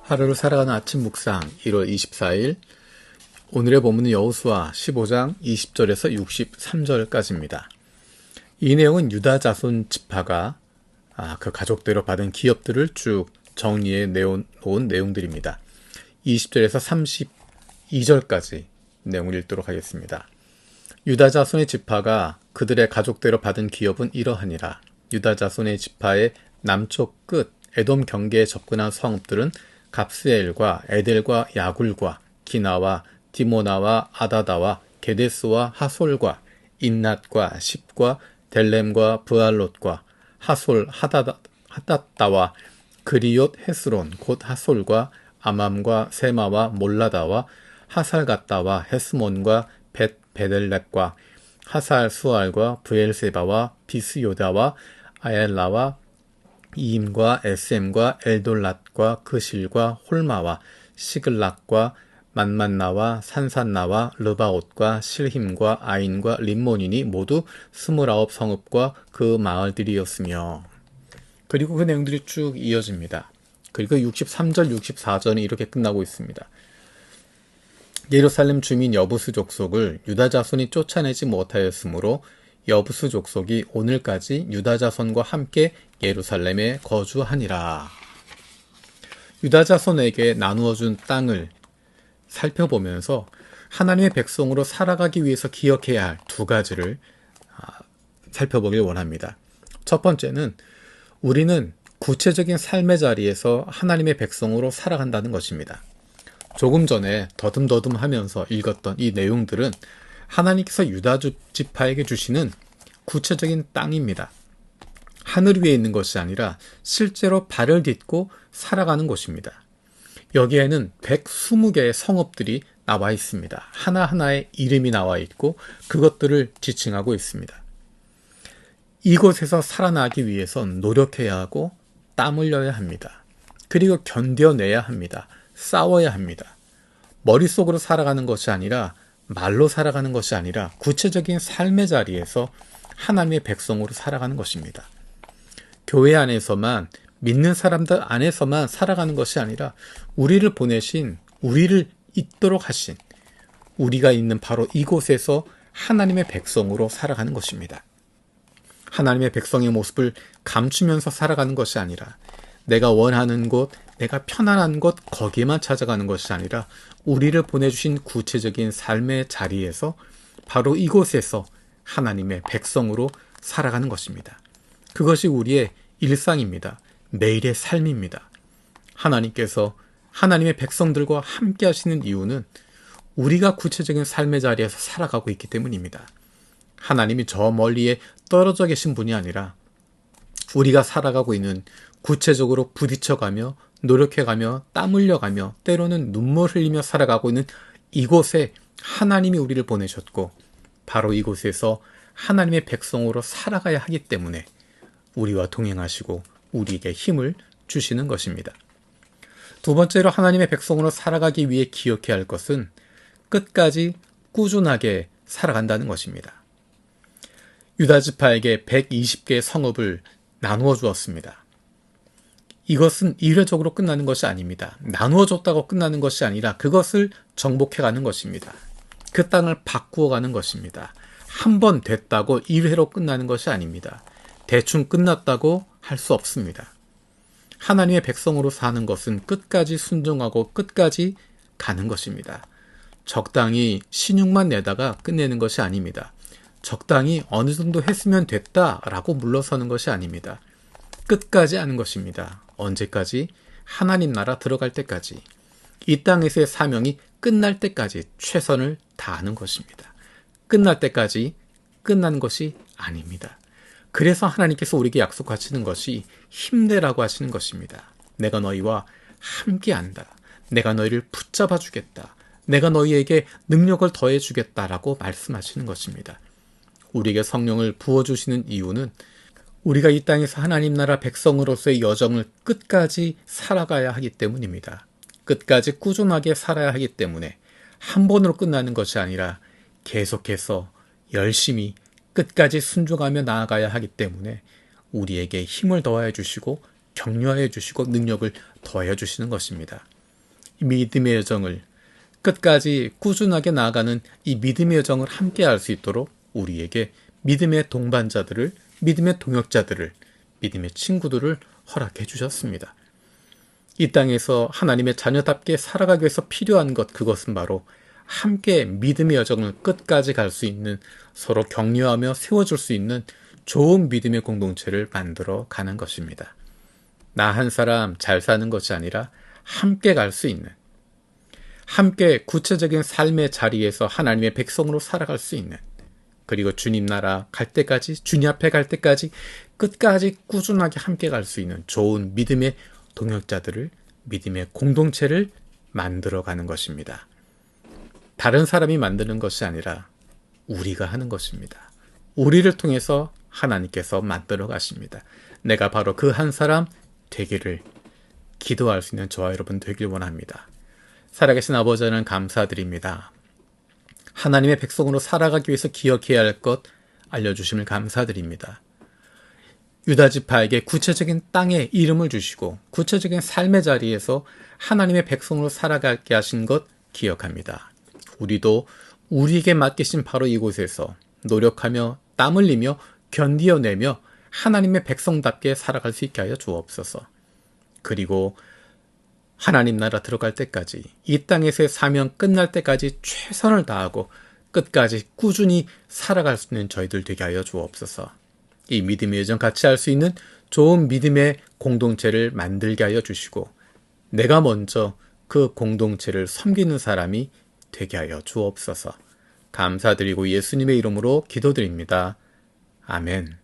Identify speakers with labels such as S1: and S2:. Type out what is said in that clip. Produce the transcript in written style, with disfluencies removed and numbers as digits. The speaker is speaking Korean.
S1: 하루를 살아가는 아침 묵상 1월 24일 오늘의 본문은 여호수아 15장 20절에서 63절까지입니다. 이 내용은 유다 자손 지파가 그 가족대로 받은 기업들을 쭉 정리해 놓은 내용들입니다. 20절에서 32절까지 내용을 읽도록 하겠습니다. 유다 자손의 지파가 그들의 가족대로 받은 기업은 이러하니라. 유다 자손의 지파의 남쪽 끝 에돔 경계에 접근한 성읍들은 갑스엘과 에델과 야굴과 기나와 디모나와 아다다와 게데스와 하솔과 인낫과 십과 델렘과 브알롯과 하솔 하닷다와 그리옷 헤스론 곧 하솔과 아맘과 세마와 몰라다와 하살갓다와 헤스몬과 베델렉과 하살 수알과 브엘세바와 비스요다와 아엘라와 이임과 에셈과 엘돌랏과 그실과 홀마와 시글락과 만만나와 산산나와 르바옷과 실힘과 아인과 림몬이니 모두 29 성읍과 그 마을들이었으며. 그리고 그 내용들이 쭉 이어집니다. 그리고 63절, 64절은 이렇게 끝나고 있습니다. 예루살렘 주민 여부수 족속을 유다 자손이 쫓아내지 못하였으므로 여부수 족속이 오늘까지 유다 자손과 함께 예루살렘에 거주하니라. 유다 자손에게 나누어준 땅을 살펴보면서 하나님의 백성으로 살아가기 위해서 기억해야 할 두 가지를 살펴보길 원합니다. 첫 번째는 우리는 구체적인 삶의 자리에서 하나님의 백성으로 살아간다는 것입니다. 조금 전에 더듬더듬 하면서 읽었던 이 내용들은 하나님께서 유다 지파에게 주시는 구체적인 땅입니다. 하늘 위에 있는 것이 아니라 실제로 발을 딛고 살아가는 곳입니다. 여기에는 120개의 성읍들이 나와 있습니다. 하나하나의 이름이 나와 있고 그것들을 지칭하고 있습니다. 이곳에서 살아나기 위해선 노력해야 하고 땀 흘려야 합니다. 그리고 견뎌내야 합니다. 싸워야 합니다. 머릿속으로 살아가는 것이 아니라 말로 살아가는 것이 아니라 구체적인 삶의 자리에서 하나님의 백성으로 살아가는 것입니다. 교회 안에서만 믿는 사람들 안에서만 살아가는 것이 아니라 우리를 보내신 우리를 있도록 하신 우리가 있는 바로 이곳에서 하나님의 백성으로 살아가는 것입니다. 하나님의 백성의 모습을 감추면서 살아가는 것이 아니라 내가 원하는 곳, 내가 편안한 곳 거기에만 찾아가는 것이 아니라 우리를 보내주신 구체적인 삶의 자리에서 바로 이곳에서 하나님의 백성으로 살아가는 것입니다. 그것이 우리의 일상입니다. 매일의 삶입니다. 하나님께서 하나님의 백성들과 함께 하시는 이유는 우리가 구체적인 삶의 자리에서 살아가고 있기 때문입니다. 하나님이 저 멀리에 떨어져 계신 분이 아니라 우리가 살아가고 있는 구체적으로 부딪혀가며 노력해가며 땀 흘려가며 때로는 눈물 흘리며 살아가고 있는 이곳에 하나님이 우리를 보내셨고 바로 이곳에서 하나님의 백성으로 살아가야 하기 때문에 우리와 동행하시고 우리에게 힘을 주시는 것입니다. 두 번째로 하나님의 백성으로 살아가기 위해 기억해야 할 것은 끝까지 꾸준하게 살아간다는 것입니다. 유다 지파에게 120개의 성읍을 나누어 주었습니다. 이것은 일회적으로 끝나는 것이 아닙니다. 나누어 줬다고 끝나는 것이 아니라 그것을 정복해가는 것입니다. 그 땅을 바꾸어가는 것입니다. 한 번 됐다고 1회로 끝나는 것이 아닙니다. 대충 끝났다고 할 수 없습니다. 하나님의 백성으로 사는 것은 끝까지 순종하고 끝까지 가는 것입니다. 적당히 신용만 내다가 끝내는 것이 아닙니다. 적당히 어느 정도 했으면 됐다라고 물러서는 것이 아닙니다. 끝까지 하는 것입니다. 언제까지? 하나님 나라 들어갈 때까지. 이 땅에서의 사명이 끝날 때까지 최선을 다하는 것입니다. 끝날 때까지 끝나는 것이 아닙니다. 그래서 하나님께서 우리에게 약속하시는 것이 힘내라고 하시는 것입니다. 내가 너희와 함께한다. 내가 너희를 붙잡아 주겠다. 내가 너희에게 능력을 더해 주겠다라고 말씀하시는 것입니다. 우리에게 성령을 부어주시는 이유는 우리가 이 땅에서 하나님 나라 백성으로서의 여정을 끝까지 살아가야 하기 때문입니다. 끝까지 꾸준하게 살아야 하기 때문에 한 번으로 끝나는 것이 아니라 계속해서 열심히 끝까지 순종하며 나아가야 하기 때문에 우리에게 힘을 더하여 주시고 격려해 주시고 능력을 더해 주시는 것입니다. 이 믿음의 여정을 끝까지 꾸준하게 나아가는 이 믿음의 여정을 함께 할 수 있도록 우리에게 믿음의 동반자들을, 믿음의 동역자들을, 믿음의 친구들을 허락해 주셨습니다. 이 땅에서 하나님의 자녀답게 살아가기 위해서 필요한 것, 그것은 바로 함께 믿음의 여정을 끝까지 갈 수 있는, 서로 격려하며 세워줄 수 있는 좋은 믿음의 공동체를 만들어 가는 것입니다. 나 한 사람 잘 사는 것이 아니라 함께 갈 수 있는, 함께 구체적인 삶의 자리에서 하나님의 백성으로 살아갈 수 있는, 그리고 주님 나라 갈 때까지, 주님 앞에 갈 때까지 끝까지 꾸준하게 함께 갈 수 있는 좋은 믿음의 동역자들을, 믿음의 공동체를 만들어가는 것입니다. 다른 사람이 만드는 것이 아니라 우리가 하는 것입니다. 우리를 통해서 하나님께서 만들어 가십니다. 내가 바로 그 한 사람 되기를 기도할 수 있는 저와 여러분 되길 원합니다. 살아계신 아버지 하나님 감사드립니다. 하나님의 백성으로 살아가기 위해서 기억해야 할 것 알려주심을 감사드립니다. 유다지파에게 구체적인 땅에 이름을 주시고 구체적인 삶의 자리에서 하나님의 백성으로 살아가게 하신 것 기억합니다. 우리도 우리에게 맡기신 바로 이곳에서 노력하며 땀 흘리며 견디어내며 하나님의 백성답게 살아갈 수 있게 하여 주옵소서. 그리고 하나님 나라 들어갈 때까지, 이 땅에서의 사명 끝날 때까지 최선을 다하고 끝까지 꾸준히 살아갈 수 있는 저희들 되게 하여 주옵소서. 이 믿음의 여정 같이 할 수 있는 좋은 믿음의 공동체를 만들게 하여 주시고 내가 먼저 그 공동체를 섬기는 사람이 되게 하여 주옵소서. 감사드리고 예수님의 이름으로 기도드립니다. 아멘.